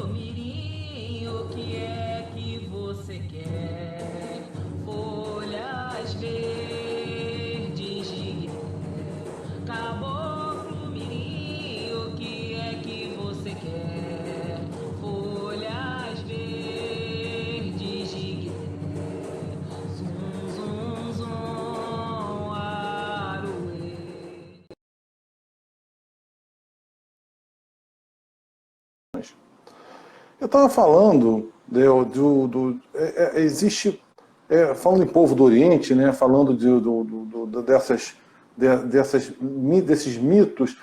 Mirim, o que é que você quer? Folhas verdes de Caboclo Mirim, o que é que você quer? Folhas verdes de zum, zum, zum, aruê. Eu estava falando, existe, falando em povo do Oriente, né, falando desses mitos,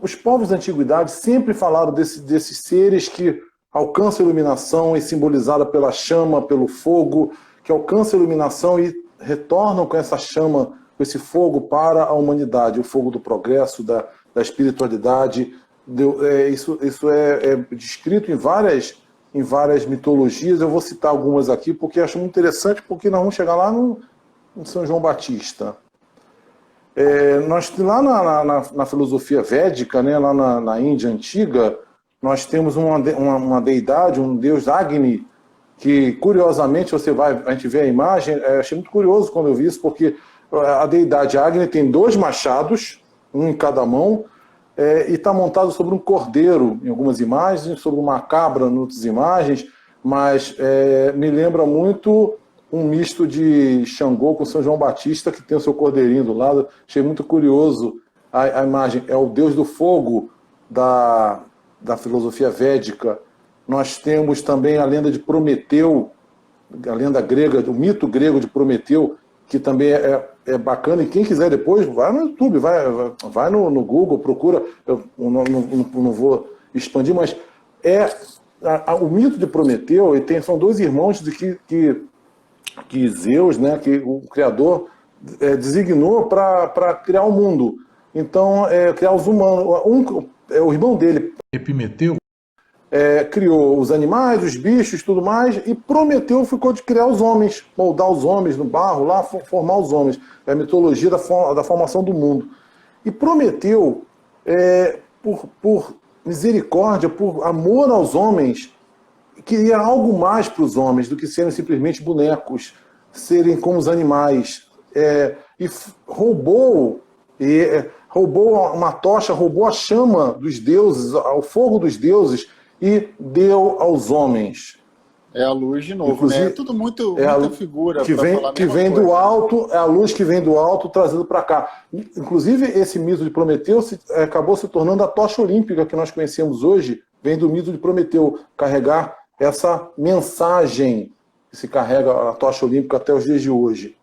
os povos da antiguidade sempre falaram desses seres que alcançam a iluminação e simbolizada pela chama, pelo fogo, que alcançam a iluminação e retornam com essa chama, com esse fogo para a humanidade, o fogo do progresso, da espiritualidade. Isso é descrito em várias mitologias. Eu vou citar algumas aqui porque acho muito interessante, porque nós vamos chegar lá no São João Batista. Lá na filosofia védica, né, lá na Índia antiga, nós temos uma deidade, um deus Agni, que curiosamente a gente vê a imagem, achei muito curioso quando eu vi isso, porque a deidade Agni tem 2 machados, um em cada mão, e está montado sobre um cordeiro em algumas imagens, sobre uma cabra em outras imagens, mas me lembra muito um misto de Xangô com São João Batista, que tem o seu cordeirinho do lado. Achei muito curioso a imagem. É o deus do fogo da filosofia védica. Nós temos também a lenda de Prometeu, a lenda grega, o mito grego de Prometeu, que também é bacana, e quem quiser depois, vai no YouTube, vai no Google, procura, eu não vou expandir, mas o mito de Prometeu, são 2 irmãos que Zeus, né, que o Criador designou para criar o mundo. Então, criar os humanos. O irmão dele, Epimeteu, criou os animais, os bichos, tudo mais, e Prometeu ficou de criar os homens, moldar os homens no barro, lá formar os homens. É a mitologia da formação do mundo. E Prometeu, por misericórdia, por amor aos homens, queria algo mais para os homens do que serem simplesmente bonecos, serem como os animais. E roubou uma tocha, roubou a chama dos deuses, o fogo dos deuses, e deu aos homens. É a luz de novo, inclusive, né? É tudo muita figura que vem do alto, é a luz que vem do alto trazendo para cá. Inclusive, esse mito de Prometeu acabou se tornando a tocha olímpica que nós conhecemos hoje, vem do mito de Prometeu, carregar essa mensagem que se carrega a tocha olímpica até os dias de hoje.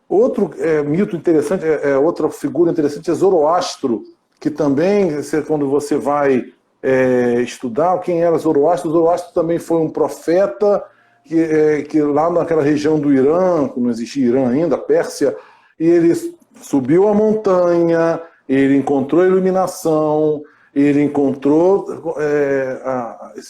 Outro mito interessante, outra figura interessante é Zoroastro, que também, quando você vai estudar quem era Zoroastro também foi um profeta que lá naquela região do Irã, não existia Irã ainda, Pérsia, e ele subiu a montanha, ele encontrou a iluminação, ele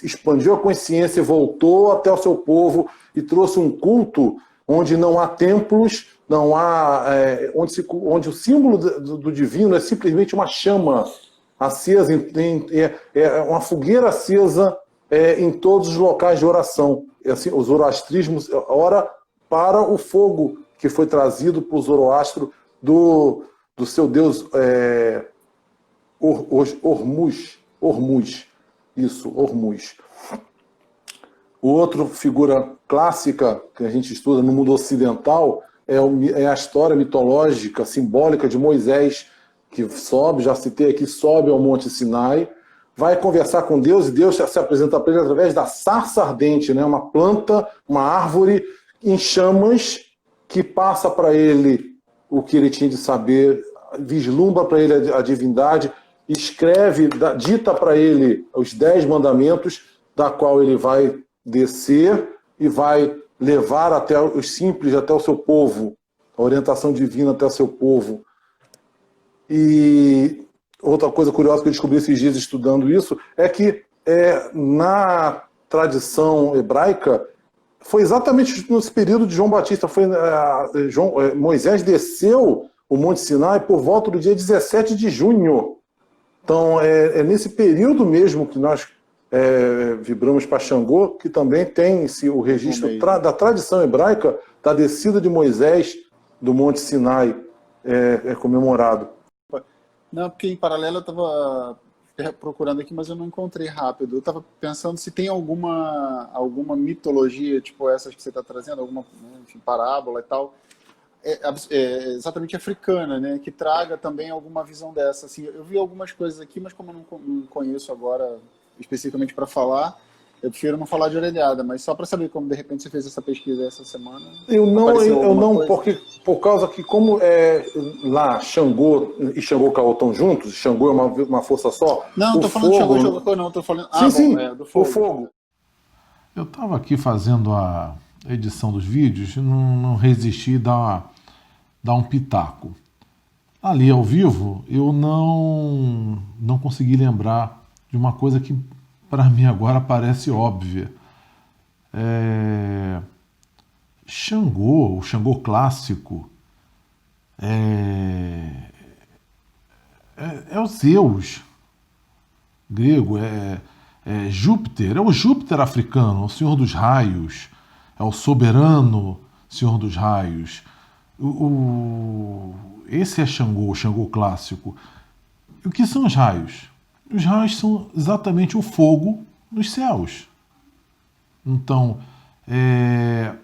expandiu a consciência e voltou até o seu povo e trouxe um culto onde não há templos, não há onde o símbolo do divino é simplesmente uma chama acesa, uma fogueira acesa em todos os locais de oração. Assim, o zoroastrismo ora para o fogo que foi trazido por Zoroastro do seu deus Hormuz. O outro figura clássica que a gente estuda no mundo ocidental é a história mitológica, simbólica de Moisés, que sobe, já citei aqui, sobe ao Monte Sinai, vai conversar com Deus, e Deus se apresenta para ele através da sarça ardente, né? Uma planta, uma árvore em chamas, que passa para ele o que ele tinha de saber, vislumbra para ele a divindade, escreve, dita para ele os 10 mandamentos, da qual ele vai descer e vai levar até os simples, até o seu povo, a orientação divina até o seu povo. E outra coisa curiosa que eu descobri esses dias estudando isso é que na tradição hebraica foi exatamente nesse período de João Batista. Moisés desceu o Monte Sinai por volta do dia 17 de junho. Então é nesse período mesmo que nós vibramos para Xangô, que também tem o registro da tradição hebraica da descida de Moisés do Monte Sinai, comemorado. Não, porque em paralelo eu estava procurando aqui, mas eu não encontrei rápido. Eu estava pensando se tem alguma mitologia, tipo essas que você está trazendo, alguma, enfim, parábola e tal, exatamente africana, né, que traga também alguma visão dessa. Assim, eu vi algumas coisas aqui, mas como eu não conheço agora especificamente para falar, eu prefiro não falar de orelhada, mas só para saber como de repente você fez essa pesquisa essa semana. Eu não, porque por causa que como lá Xangô e Xangô Caô estão juntos, Xangô é uma força só. Não, estou falando de Xangô, não, estou falando. Sim, do fogo. O fogo. Eu estava aqui fazendo a edição dos vídeos e não resisti a dar um pitaco. Ali ao vivo eu não consegui lembrar de uma coisa que para mim agora parece óbvia. Xangô, o Xangô clássico, é o Zeus grego, é Júpiter, é o Júpiter africano, o Senhor dos Raios, é o soberano Senhor dos Raios. Esse é Xangô, o Xangô clássico. E o que são os raios? Os raios são exatamente o fogo nos céus. Então, é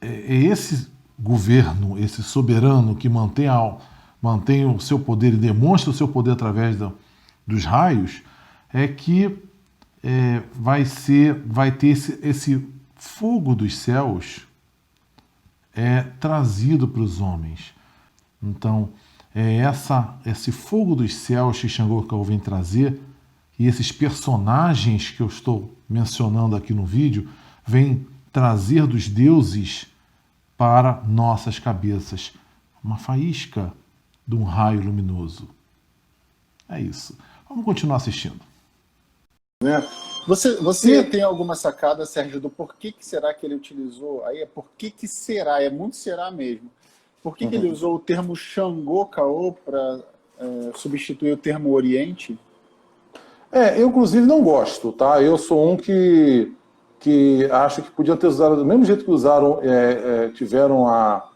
esse governo, esse soberano que mantém o seu poder e demonstra o seu poder através dos raios, que vai ter esse fogo dos céus trazido para os homens. Então, esse fogo dos céus que Xangô Caô vem trazer, e esses personagens que eu estou mencionando aqui no vídeo, vêm trazer dos deuses para nossas cabeças. Uma faísca de um raio luminoso. É isso. Vamos continuar assistindo. Você tem alguma sacada, Sérgio, do porquê que será que ele utilizou? Aí porquê que será, muito será mesmo. Por que ele usou o termo Xangô Caô para substituir o termo Oriente? Eu inclusive não gosto, tá? Eu sou um que acho que podiam ter usado do mesmo jeito que usaram, tiveram a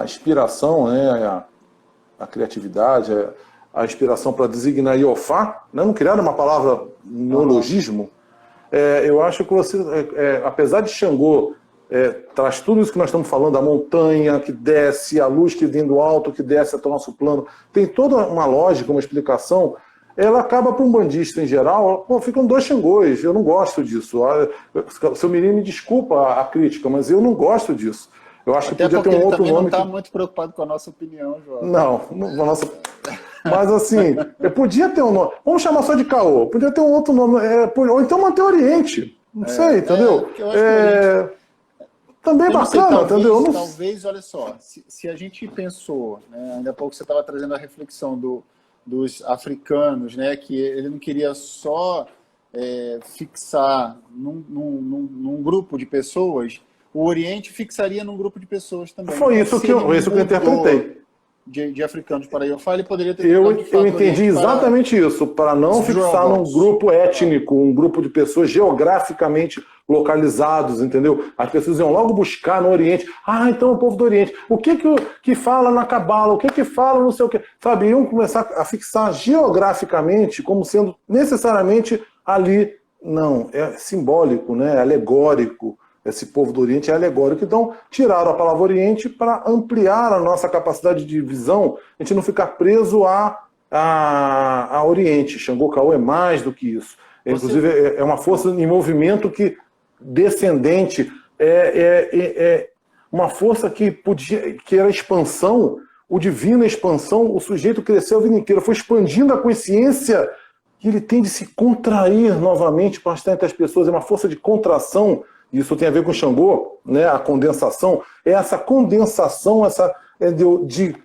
inspiração, né, a criatividade, a inspiração para designar Iofá, né? Não criaram uma palavra neologismo. Eu acho que você, apesar de Xangô traz tudo isso que nós estamos falando, a montanha que desce, a luz que vem do alto, que desce até o nosso plano, tem toda uma lógica, uma explicação. Ela acaba para um bandista em geral, ficam dois Xangôs, eu não gosto disso. Seu menino me desculpa a crítica, mas eu não gosto disso. Eu acho que podia ter um outro nome. Não está muito preocupado com a nossa opinião, João. Não, mas assim, podia ter um nome. Vamos chamar só de Caô, podia ter um outro nome, ou então manter Oriente. Não sei, entendeu? Também é bacana, entendeu? Talvez, olha só, se a gente pensou, né, ainda há pouco você estava trazendo a reflexão dos africanos, né, que ele não queria só fixar num grupo de pessoas, o Oriente fixaria num grupo de pessoas também. Foi isso que eu interpretei. De africanos para Iofá, ele poderia ter... Eu entendi exatamente isso, para não fixar num grupo étnico, um grupo de pessoas geograficamente localizados, entendeu? As pessoas iam logo buscar no Oriente. Então o povo do Oriente. O que fala na Cabala? O que fala não sei o quê? Sabe, iam começar a fixar geograficamente como sendo necessariamente ali. Não, é simbólico, né? É alegórico. Esse povo do Oriente é alegórico. Então, tiraram a palavra Oriente para ampliar a nossa capacidade de visão, a gente não ficar preso a Oriente. Xangô Caô é mais do que isso. Inclusive, é uma força em movimento que descendente, uma força que era expansão, o divino é expansão, o sujeito cresceu a vida inteira, foi expandindo a consciência que ele tem de se contrair novamente para estar entre as pessoas, é uma força de contração. Isso tem a ver com Xangô, né? A condensação. Essa condensação de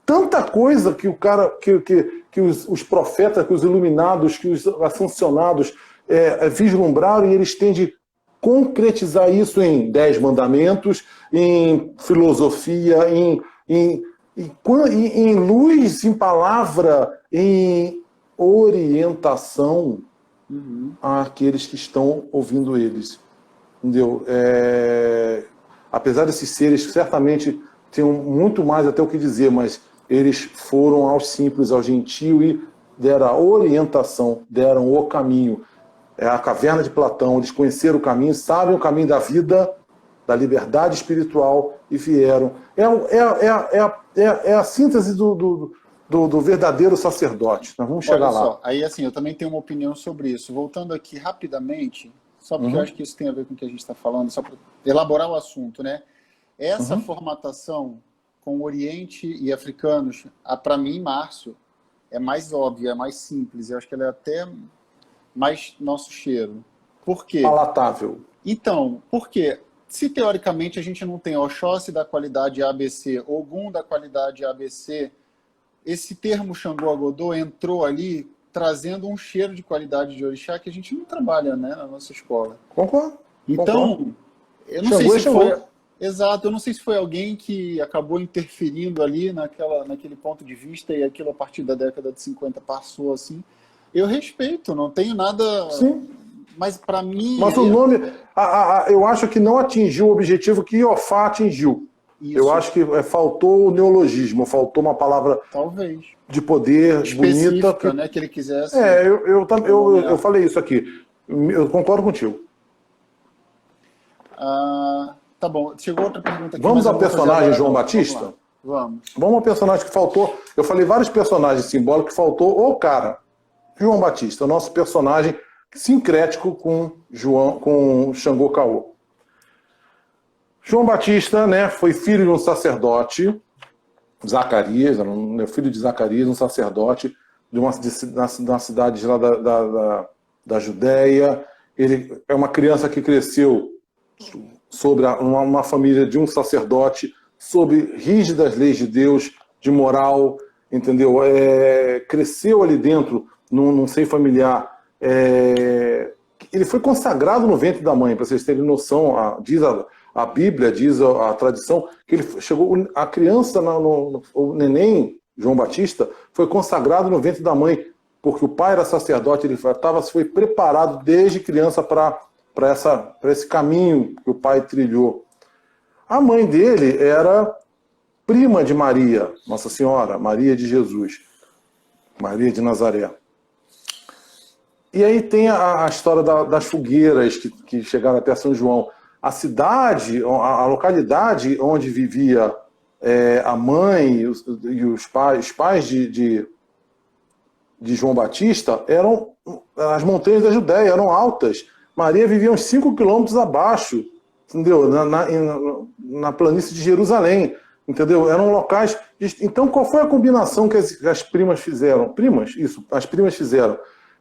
tanta coisa que o cara, que os profetas, que os iluminados, que os ascensionados vislumbraram, e eles têm de concretizar isso em 10 mandamentos, em filosofia, em luz, em palavra, em orientação. àqueles que estão ouvindo eles. Entendeu? Apesar desses seres certamente tenham muito mais até o que dizer, mas eles foram aos simples, ao gentio e deram a orientação, deram o caminho. É a caverna de Platão, eles conheceram o caminho, sabem o caminho da vida, da liberdade espiritual e vieram. É a síntese do verdadeiro sacerdote. Nós vamos chegar lá. Só, aí assim, eu também tenho uma opinião sobre isso. Voltando aqui rapidamente, só porque eu acho que isso tem a ver com o que a gente está falando, só para elaborar o assunto, né? Essa formatação com o Oriente e africanos, para mim, Márcio, é mais óbvia, é mais simples. Eu acho que ela é até mais nosso cheiro. Por quê? Palatável. Então, por quê? Se teoricamente a gente não tem Oxóssi da qualidade ABC, Ogum da qualidade ABC, esse termo Xangô Agodô entrou ali trazendo um cheiro de qualidade de orixá que a gente não trabalha, né, na nossa escola. Concordo. Então, eu não sei se foi... Exato, eu não sei se foi alguém que acabou interferindo ali naquele ponto de vista e aquilo a partir da década de 50 passou assim. Eu respeito, não tenho nada... Sim. Mas para mim... Mas o nome... eu acho que não atingiu o objetivo que Iofá atingiu. Isso. Eu acho que faltou o neologismo, faltou uma palavra talvez de poder específica, bonita. Né, que ele quisesse... eu falei isso aqui. Eu concordo contigo. Tá bom, chegou outra pergunta aqui. Vamos ao personagem João Batista? Vamos ao personagem que faltou. Eu falei vários personagens simbólicos que faltou o cara. João Batista, o nosso personagem sincrético com Xangô Caô. João Batista, né, foi filho de um sacerdote, Zacarias, filho de Zacarias, um sacerdote na cidade lá da Judéia. Ele é uma criança que cresceu sobre uma família de um sacerdote, sob rígidas leis de Deus, de moral, entendeu? Cresceu ali dentro, num seio familiar. Ele foi consagrado no ventre da mãe, para vocês terem noção. Diz a Bíblia, diz a tradição, que ele chegou, a criança, o neném, João Batista, foi consagrado no ventre da mãe, porque o pai era sacerdote, ele foi preparado desde criança para esse caminho que o pai trilhou. A mãe dele era prima de Maria, Nossa Senhora, Maria de Jesus, Maria de Nazaré. E aí tem a história das fogueiras que chegaram até São João. A cidade, a localidade onde vivia a mãe e os pais de João Batista eram as montanhas da Judéia, eram altas. Maria vivia uns 5 quilômetros abaixo, entendeu? Na planície de Jerusalém, entendeu? Eram locais... Então, qual foi a combinação que as primas fizeram? As primas fizeram.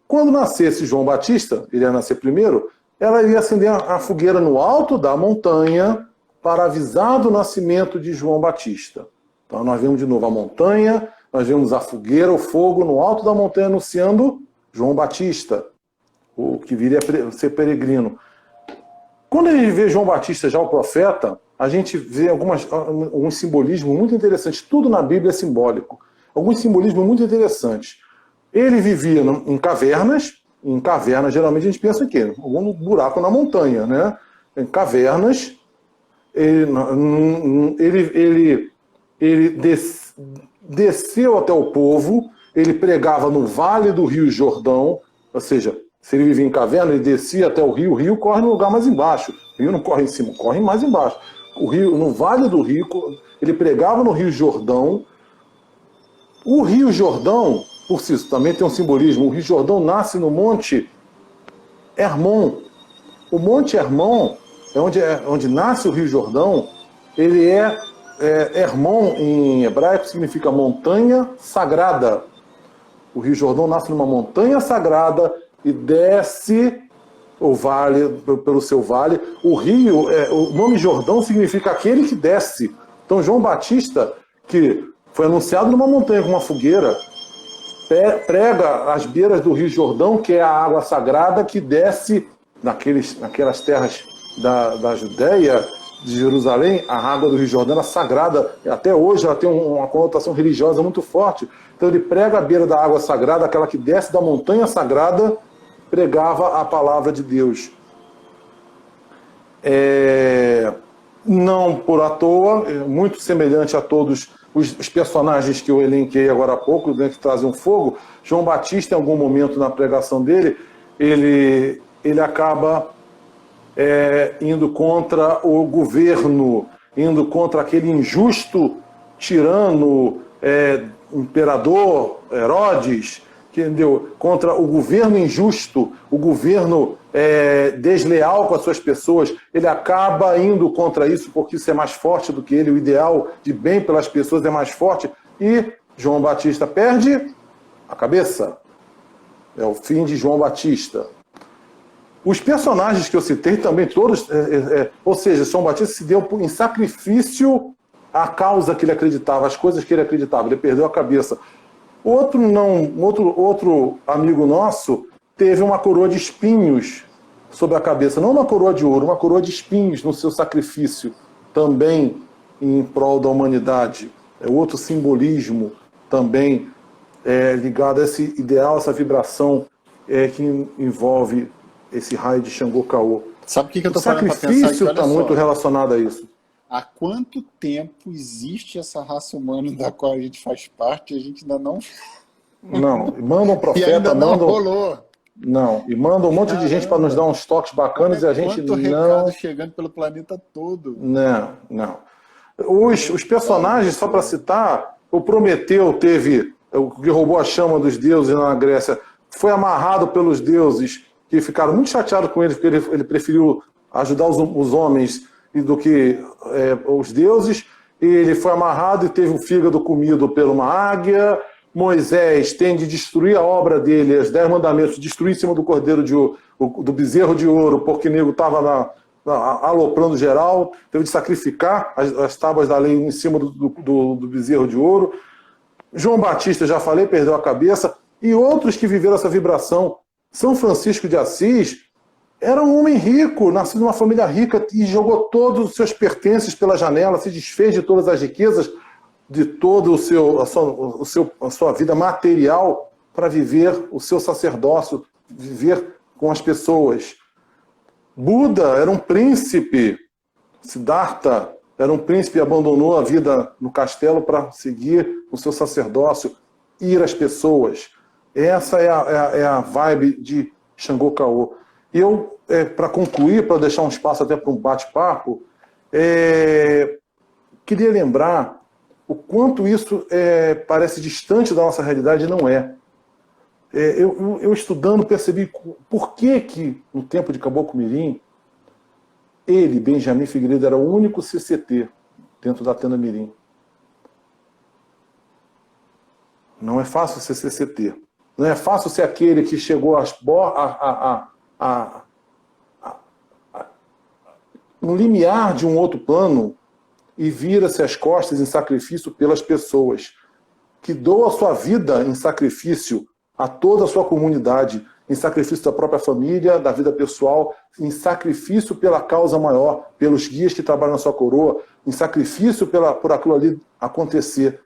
Quando nascesse João Batista, ele ia nascer primeiro, ela iria acender a fogueira no alto da montanha para avisar do nascimento de João Batista. Então, nós vemos de novo a montanha, nós vemos a fogueira, o fogo no alto da montanha anunciando João Batista, o que viria a ser peregrino. Quando a gente vê João Batista, já o profeta, a gente vê alguns simbolismos muito interessantes. Tudo na Bíblia é simbólico. Alguns simbolismos muito interessantes. Ele vivia em cavernas. Em cavernas, geralmente a gente pensa que algum buraco na montanha, né? Em cavernas, ele desceu até o povo, ele pregava no Vale do Rio Jordão, ou seja, se ele vivia em caverna, ele descia até o rio corre no lugar mais embaixo. O rio não corre em cima, corre mais embaixo. O rio, no Vale do Rio, ele pregava no Rio Jordão. O Rio Jordão, por si, também tem um simbolismo. O Rio Jordão nasce no Monte Hermon. O Monte Hermon, onde nasce o Rio Jordão, ele Hermon em hebraico significa montanha sagrada. O Rio Jordão nasce numa montanha sagrada e desce o vale, pelo seu vale. O rio, o nome Jordão significa aquele que desce. Então João Batista, que foi anunciado numa montanha com uma fogueira, prega às beiras do Rio Jordão, que é a água sagrada que desce naquelas terras da Judéia, de Jerusalém. A água do Rio Jordão é sagrada, até hoje ela tem uma conotação religiosa muito forte. Então ele prega à beira da água sagrada, aquela que desce da montanha sagrada, pregava a palavra de Deus. Não por à toa, muito semelhante a todos os personagens que eu elenquei agora há pouco, né, que trazem fogo. João Batista, em algum momento na pregação dele, ele acaba indo contra o governo, indo contra aquele injusto tirano, imperador Herodes, entendeu? Contra o governo injusto, o governo desleal com as suas pessoas. Ele acaba indo contra isso porque isso é mais forte do que ele, o ideal de bem pelas pessoas é mais forte, e João Batista perde a cabeça. É o fim de João Batista. Os personagens que eu citei também, todos, ou seja, João Batista se deu em sacrifício à causa que ele acreditava, as coisas que ele acreditava, ele perdeu a cabeça. Outro amigo nosso teve uma coroa de espinhos sobre a cabeça, não uma coroa de ouro, uma coroa de espinhos no seu sacrifício, também em prol da humanidade. É outro simbolismo também ligado a esse ideal, essa vibração que envolve esse raio de Xangô Caô. Sabe o que eu tô O falando para pensar aqui? sacrifício Olha está só. muito relacionado a isso. Há quanto tempo existe essa raça humana da qual a gente faz parte e a gente ainda não... Não, manda um E profeta, ainda não manda rolou. Não, e manda um monte de gente para nos dar uns toques bacanas e a gente Quanto recado chegando pelo planeta todo. Não. Os personagens, só para citar, o Prometeu teve, o que roubou a chama dos deuses na Grécia, foi amarrado pelos deuses, que ficaram muito chateados com ele, porque ele preferiu ajudar os homens do que os deuses, e ele foi amarrado e teve o fígado comido por uma águia. Moisés tem de destruir a obra dele, os 10 mandamentos, destruir em cima do cordeiro do bezerro de ouro, porque o nego estava aloprando geral, teve de sacrificar as tábuas da lei em cima do bezerro de ouro. João Batista, já falei, perdeu a cabeça, e outros que viveram essa vibração. São Francisco de Assis era um homem rico, nascido numa família rica, e jogou todos os seus pertences pela janela, se desfez de todas as riquezas, de toda a sua vida material, para viver o seu sacerdócio, viver com as pessoas. Buda era um príncipe, Siddhartha era um príncipe e abandonou a vida no castelo para seguir o seu sacerdócio, ir às pessoas. Essa é a vibe de Xangô Caô. E eu, para concluir, para deixar um espaço até para um bate-papo, queria lembrar o quanto isso parece distante da nossa realidade, não é. Eu estudando percebi por que no tempo de Caboclo Mirim, ele, Benjamin Figueiredo, era o único CCT dentro da Tenda Mirim. Não é fácil ser CCT. Não é fácil ser aquele que chegou no limiar de um outro plano e vira-se as costas em sacrifício pelas pessoas, que doa a sua vida em sacrifício a toda a sua comunidade, em sacrifício da própria família, da vida pessoal, em sacrifício pela causa maior, pelos guias que trabalham na sua coroa, em sacrifício por aquilo ali acontecer.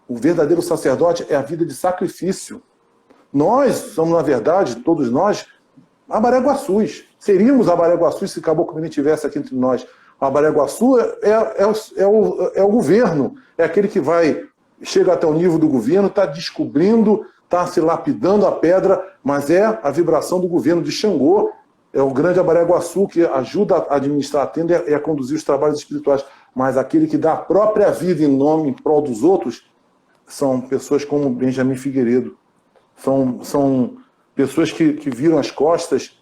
O verdadeiro sacerdote é a vida de sacrifício. Nós somos, na verdade, todos nós, abareguaçus. Seríamos abareguaçus se Caboclo Mirim estivesse aqui entre nós. O abareguaçu é o governo, é aquele que chega até o nível do governo, está descobrindo, está se lapidando a pedra, mas é a vibração do governo de Xangô, é o grande abareguaçu que ajuda a administrar a tenda e a conduzir os trabalhos espirituais. Mas aquele que dá a própria vida em prol dos outros são pessoas como Benjamin Figueiredo. São pessoas que viram as costas,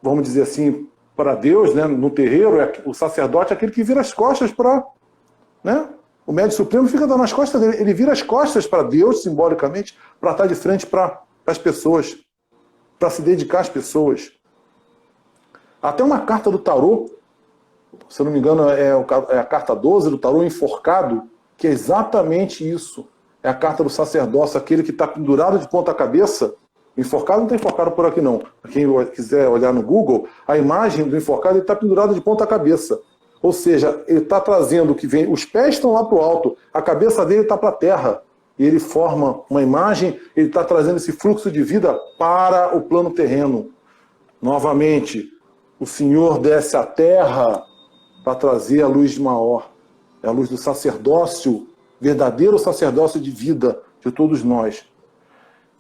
vamos dizer assim, para Deus, né? No terreiro, o sacerdote é aquele que vira as costas para... Né? O médico supremo fica dando as costas dele, ele vira as costas para Deus, simbolicamente, para estar de frente para as pessoas, para se dedicar às pessoas. Até uma carta do tarô, se eu não me engano, é a carta 12 do tarô enforcado, que é exatamente isso. É a carta do sacerdócio, aquele que está pendurado de ponta cabeça. Enforcado não tem enforcado por aqui não. Quem quiser olhar no Google, a imagem do enforcado está pendurado de ponta cabeça. Ou seja, ele está trazendo o que vem, os pés estão lá para o alto, a cabeça dele está para a terra. e ele forma uma imagem, ele está trazendo esse fluxo de vida para o plano terreno. Novamente, o Senhor desce à terra para trazer a luz de Maor. É a luz do sacerdócio, verdadeiro sacerdócio de vida de todos nós.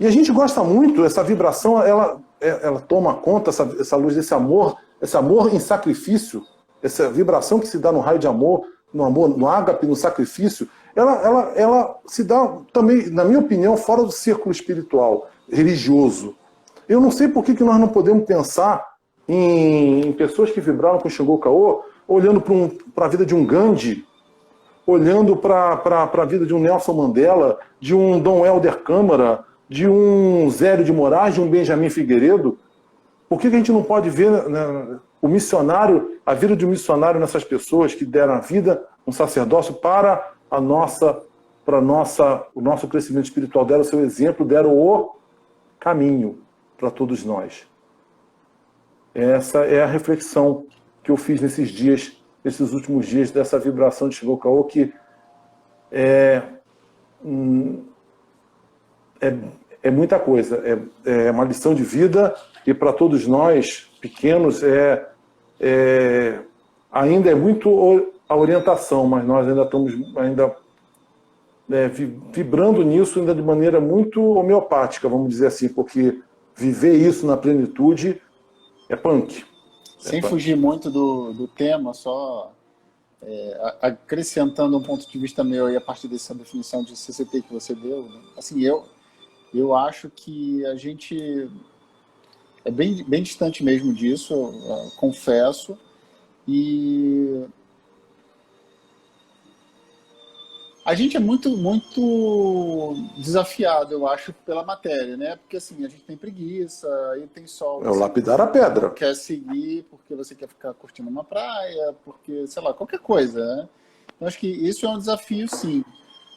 E a gente gosta muito, essa vibração, ela toma conta, essa luz desse amor, esse amor em sacrifício, essa vibração que se dá no raio de amor, no ágape, no sacrifício, ela se dá também, na minha opinião, fora do círculo espiritual, religioso. Eu não sei por que nós não podemos pensar em pessoas que vibraram com Xangô Caô, olhando para a vida de um Gandhi, olhando para a vida de um Nelson Mandela, de um Dom Helder Câmara, de um Zélio de Moraes, de um Benjamin Figueiredo. Por que a gente não pode ver, né, o missionário, a vida de um missionário nessas pessoas que deram a vida, um sacerdócio para o nosso crescimento espiritual, deram o seu exemplo, deram o caminho para todos nós. Essa é a reflexão que eu fiz nesses últimos dias, dessa vibração de Xangô Caô, que é muita coisa, é uma lição de vida, e para todos nós, pequenos, ainda é muito a orientação, mas nós ainda estamos vibrando nisso ainda de maneira muito homeopática, vamos dizer assim, porque viver isso na plenitude é punk. Sem fugir muito do tema, só acrescentando um ponto de vista meu aí a partir dessa definição de CCT que você deu, né? Assim, eu acho que a gente é bem distante mesmo disso, eu confesso, e a gente é muito desafiado, eu acho, pela matéria, né? Porque assim, a gente tem preguiça, aí tem sol. É o lapidar a pedra. Quer seguir porque você quer ficar curtindo uma praia, porque, sei lá, qualquer coisa, né? Então, acho que isso é um desafio, sim.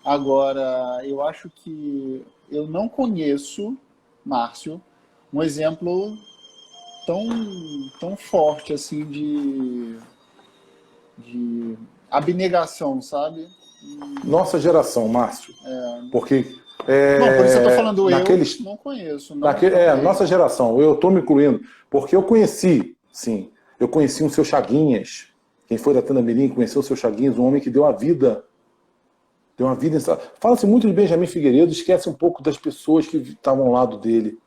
Agora, eu acho que eu não conheço, Márcio, um exemplo tão forte, assim, de abnegação, eu Nossa geração, Márcio. Porque... não, por isso eu estou falando naqueles, eu não conheço. Nossa geração, eu estou me incluindo. Porque eu conheci um Seu Chaguinhas. Quem foi da Tanda Mirim conheceu o Seu Chaguinhas, um homem que deu a vida. Fala-se muito de Benjamin Figueiredo, esquece um pouco das pessoas que estavam ao lado dele.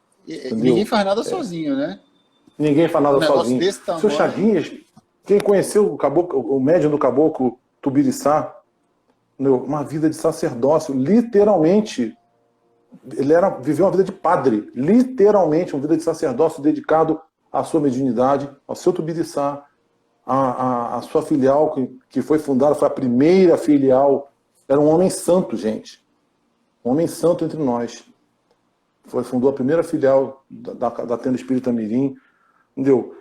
Ninguém faz nada sozinho, né? Ninguém faz nada sozinho. Seu Chaguinhas, quem conheceu o médium do caboclo Tubiriçá, uma vida de sacerdócio, literalmente. Ele viveu uma vida de padre, literalmente, uma vida de sacerdócio dedicado à sua mediunidade, ao seu Tubiriçá, à sua filial, que foi fundada, foi a primeira filial. Era um homem santo, gente. Um homem santo entre nós. Fundou a primeira filial da Tenda Espírita Mirim. Entendeu?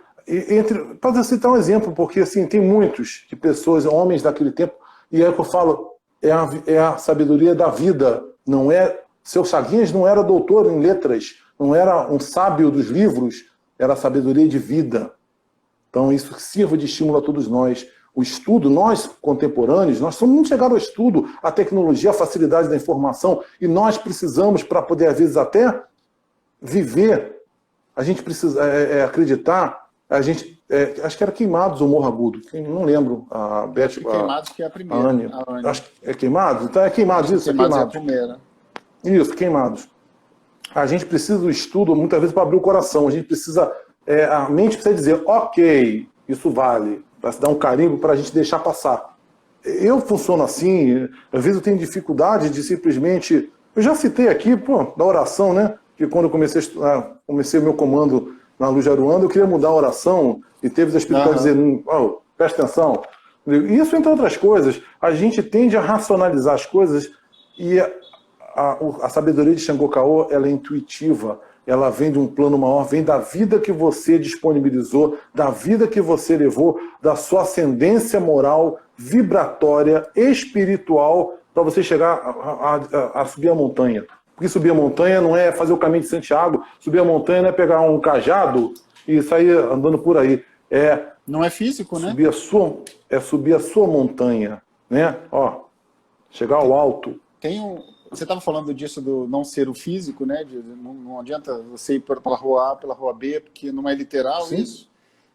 Para citar um exemplo, porque assim, tem muitos de pessoas, homens daquele tempo, e é o que eu falo, é a sabedoria da vida. Não é. Seu Chaguinhas não era doutor em letras, não era um sábio dos livros, era a sabedoria de vida. Então isso sirva de estímulo a todos nós. O estudo, nós contemporâneos, nós somos muito chegados ao estudo, à tecnologia, à facilidade da informação, e nós precisamos, para poder, às vezes, até viver, a gente precisa acreditar, acho que era Queimados ou Morro Agudo, não lembro, a Beth... Queimados que é a primeira. Acho que é Queimados? Então é Queimados, isso, Queimados é a primeira. Isso, Queimados. A gente precisa do estudo, muitas vezes, para abrir o coração, a gente precisa, a mente precisa dizer, ok, isso vale, para se dar um carimbo para a gente deixar passar. Eu funciono assim, às vezes eu tenho dificuldade de simplesmente... Eu já citei aqui, da oração, né? Que quando eu comecei o meu comando na Luz de Aruanda, eu queria mudar a oração, e teve a espiritualidade dizer, presta atenção. Isso, entre outras coisas, a gente tende a racionalizar as coisas, e a sabedoria de Xangô Caô, ela é intuitiva. Ela vem de um plano maior, vem da vida que você disponibilizou, da vida que você levou, da sua ascendência moral, vibratória, espiritual, para você chegar a subir a montanha. Porque subir a montanha não é fazer o caminho de Santiago, subir a montanha não é pegar um cajado e sair andando por aí. Não é físico, né? Subir a sua montanha, né? Chegar ao alto. Tem Você estava falando disso do não ser o físico, né? Não adianta você ir pela rua A, pela rua B, porque não é literal Sim. isso.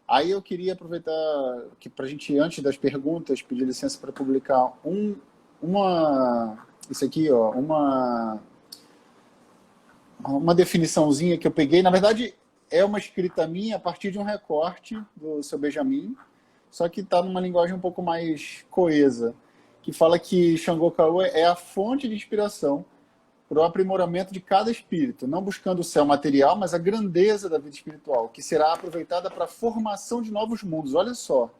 Aí eu queria aproveitar que para a gente, antes das perguntas, pedir licença para publicar isso aqui, ó, uma definiçãozinha que eu peguei. Na verdade, é uma escrita minha a partir de um recorte do seu Benjamin, só que está numa linguagem um pouco mais coesa, que fala que Xangô Caô é a fonte de inspiração para o aprimoramento de cada espírito, não buscando o céu material, mas a grandeza da vida espiritual, que será aproveitada para a formação de novos mundos. Olha só,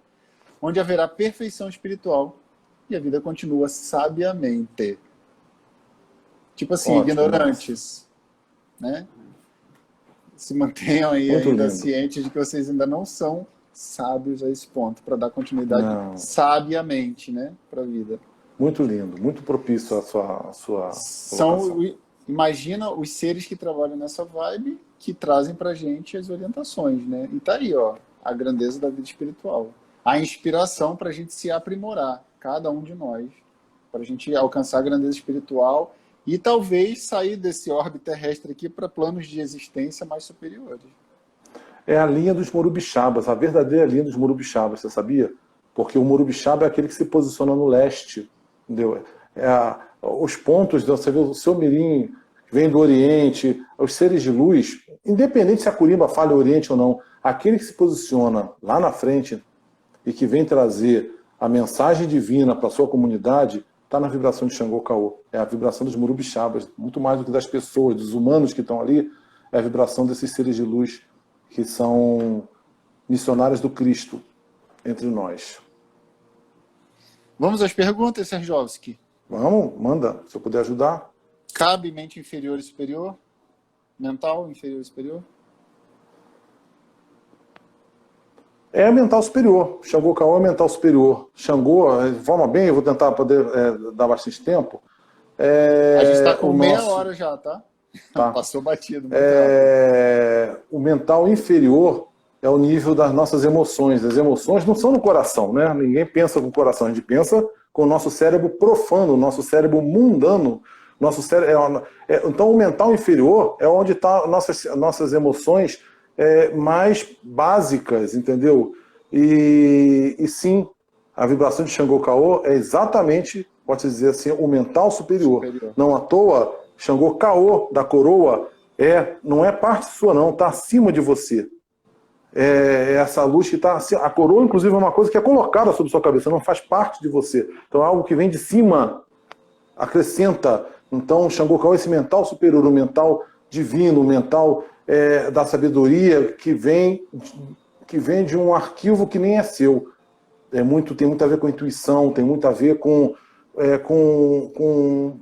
onde haverá perfeição espiritual e a vida continua sabiamente. Tipo assim, Ótimo. ignorantes, né? Se mantenham aí Muito ainda lindo. cientes de que vocês ainda não são sábios a esse ponto, para dar continuidade Não. sabiamente, né, para a vida. Muito lindo, muito propício a sua colocação. Imagina os seres que trabalham nessa vibe, que trazem para a gente as orientações, né? E tá aí, ó, a grandeza da vida espiritual. A inspiração para a gente se aprimorar, cada um de nós, para a gente alcançar a grandeza espiritual e talvez sair desse orbe terrestre aqui para planos de existência mais superiores. É a linha dos Morubixabas, a verdadeira linha dos Morubixabas, você sabia? Porque o Morubixaba é aquele que se posiciona no leste, entendeu? Os pontos, você vê o seu mirim, que vem do Oriente, os seres de luz, independente se a Curimba fala Oriente ou não, aquele que se posiciona lá na frente e que vem trazer a mensagem divina para a sua comunidade, está na vibração de Xangô Caô. É a vibração dos Morubixabas, muito mais do que das pessoas, dos humanos que estão ali, é a vibração desses seres de luz que são missionários do Cristo entre nós. Vamos às perguntas, Serjovski. Vamos, manda, se eu puder ajudar. Cabe mente inferior e superior? Mental inferior e superior? É mental superior. Xangô Caô é mental superior. Xangô, forma bem, eu vou tentar poder dar bastante tempo. A gente está com meia hora já, tá? Tá. Passou batido. O mental inferior é o nível das nossas emoções. As emoções não são no coração, né? Ninguém pensa com o coração, a gente pensa com o nosso cérebro profano, o nosso cérebro mundano. Então o mental inferior é onde estão nossas emoções mais básicas, entendeu? E sim, a vibração de Xangô Caô é exatamente, pode-se dizer assim, o mental superior. Não à toa, Xangô Caô da coroa não é parte sua não, está acima de você. Essa luz que está acima. A coroa, inclusive, é uma coisa que é colocada sobre sua cabeça, não faz parte de você. Então é algo que vem de cima, acrescenta. Então Xangô Caô é esse mental superior, o mental divino, o mental da sabedoria que vem de um arquivo que nem é seu. Tem muito a ver com intuição, tem muito a ver com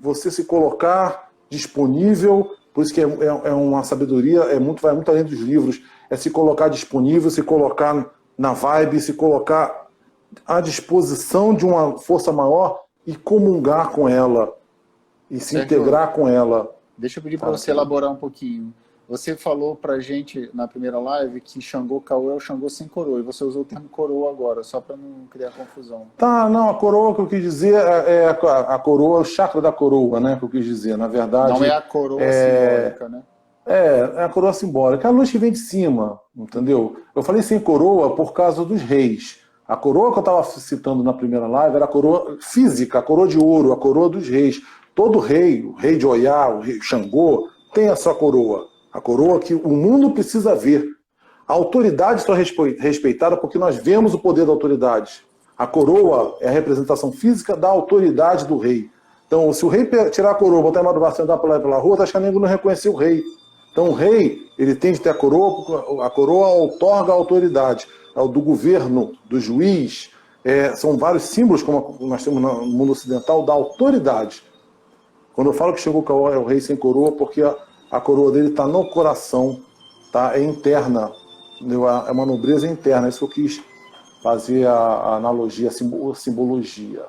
você se colocar disponível, por isso que é uma sabedoria, vai muito além dos livros, é se colocar disponível, se colocar na vibe, se colocar à disposição de uma força maior e comungar com ela, e se integrar com ela. Deixa eu pedir para você elaborar um pouquinho. Você falou pra gente na primeira live que Xangô Caô é o Xangô sem coroa, e você usou o termo coroa agora, só para não criar confusão. Tá, não, a coroa que eu quis dizer é a coroa, o chakra da coroa, né, que eu quis dizer, na verdade. Não é a coroa simbólica, né? É a coroa simbólica, é a luz que vem de cima, entendeu? Eu falei sem coroa por causa dos reis. A coroa que eu estava citando na primeira live era a coroa física, a coroa de ouro, a coroa dos reis. Todo rei, o rei de Oiá, o rei Xangô, tem a sua coroa. A coroa que o mundo precisa ver. A autoridade só é respeitada porque nós vemos o poder da autoridade. A coroa é a representação física da autoridade do rei. Então, se o rei tirar a coroa, botar em madrugação e andar pela rua, tá achando que não reconheceu o rei. Então, o rei, ele tem de ter a coroa outorga a autoridade. Do governo, do juiz, são vários símbolos, como nós temos no mundo ocidental, da autoridade. Quando eu falo que Xangô Caô é o rei sem coroa, porque a coroa dele está no coração, tá? É interna, entendeu? É uma nobreza interna, é isso que eu quis fazer a analogia, a simbologia.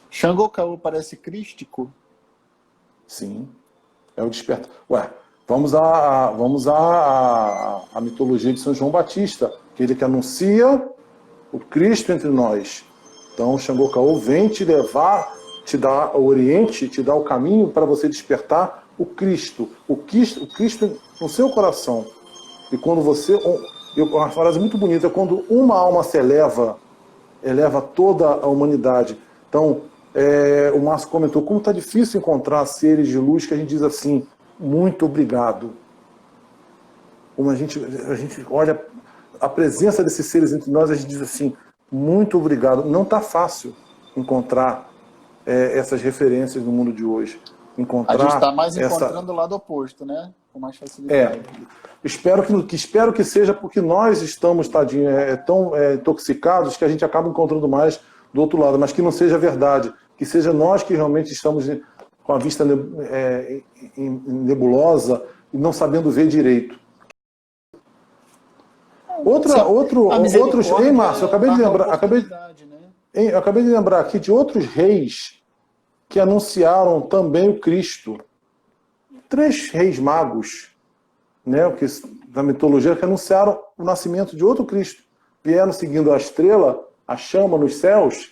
Xangô Caô parece crístico? Sim, é o despertar. Vamos à mitologia de São João Batista, aquele que anuncia o Cristo entre nós. Então, Xangô Caô vem te levar te dá o Oriente, te dá o caminho para você despertar o Cristo no seu coração. E quando você... Uma frase muito bonita, quando uma alma se eleva toda a humanidade. Então, o Márcio comentou, como está difícil encontrar seres de luz que a gente diz assim, muito obrigado. Como a gente olha a presença desses seres entre nós, a gente diz assim, muito obrigado. Não está fácil encontrar essas referências no mundo de hoje. A gente está mais encontrando o lado oposto, né? Com mais facilidade. Espero que seja porque nós estamos, tadinho, tão intoxicados que a gente acaba encontrando mais do outro lado, mas que não seja verdade. Que seja nós que realmente estamos com a vista nebulosa e não sabendo ver direito. Hein, Márcio, eu acabei de lembrar aqui de outros reis que anunciaram também o Cristo. 3 reis magos, né, da mitologia, que anunciaram o nascimento de outro Cristo. Vieram seguindo a estrela, a chama nos céus,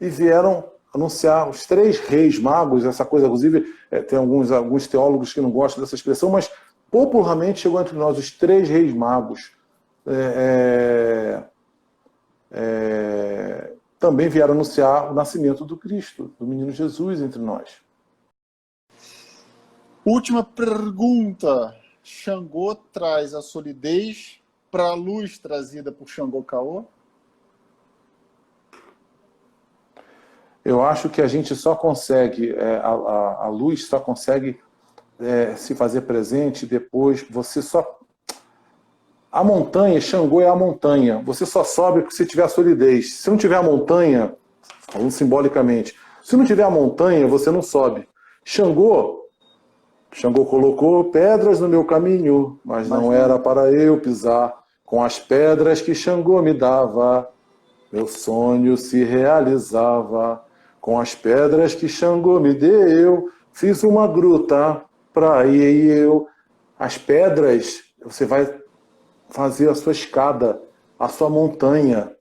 e vieram anunciar os 3 reis magos, essa coisa, inclusive, tem alguns teólogos que não gostam dessa expressão, mas popularmente chegou entre nós os 3 reis magos. Também vieram anunciar o nascimento do Cristo, do menino Jesus entre nós. Última pergunta. Xangô traz a solidez para a luz trazida por Xangô Caô? Eu acho que a gente só consegue, a luz só consegue se fazer presente depois, você só... A montanha, Xangô é a montanha, você só sobe se tiver a solidez. Se não tiver a montanha, falando simbolicamente, se não tiver a montanha, você não sobe. Xangô colocou pedras no meu caminho, mas não era para eu pisar. Com as pedras que Xangô me dava, meu sonho se realizava. Com as pedras que Xangô me deu, fiz uma gruta para ir eu. As pedras, você vai fazer a sua escada, a sua montanha.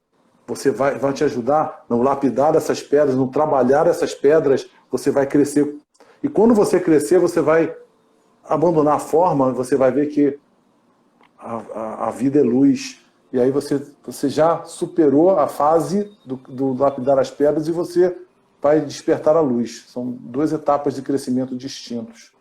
Você vai te ajudar no lapidar essas pedras, no trabalhar essas pedras, você vai crescer. E quando você crescer, você vai abandonar a forma, você vai ver que a vida é luz. E aí você já superou a fase do lapidar as pedras e você vai despertar a luz. São 2 etapas de crescimento distintos.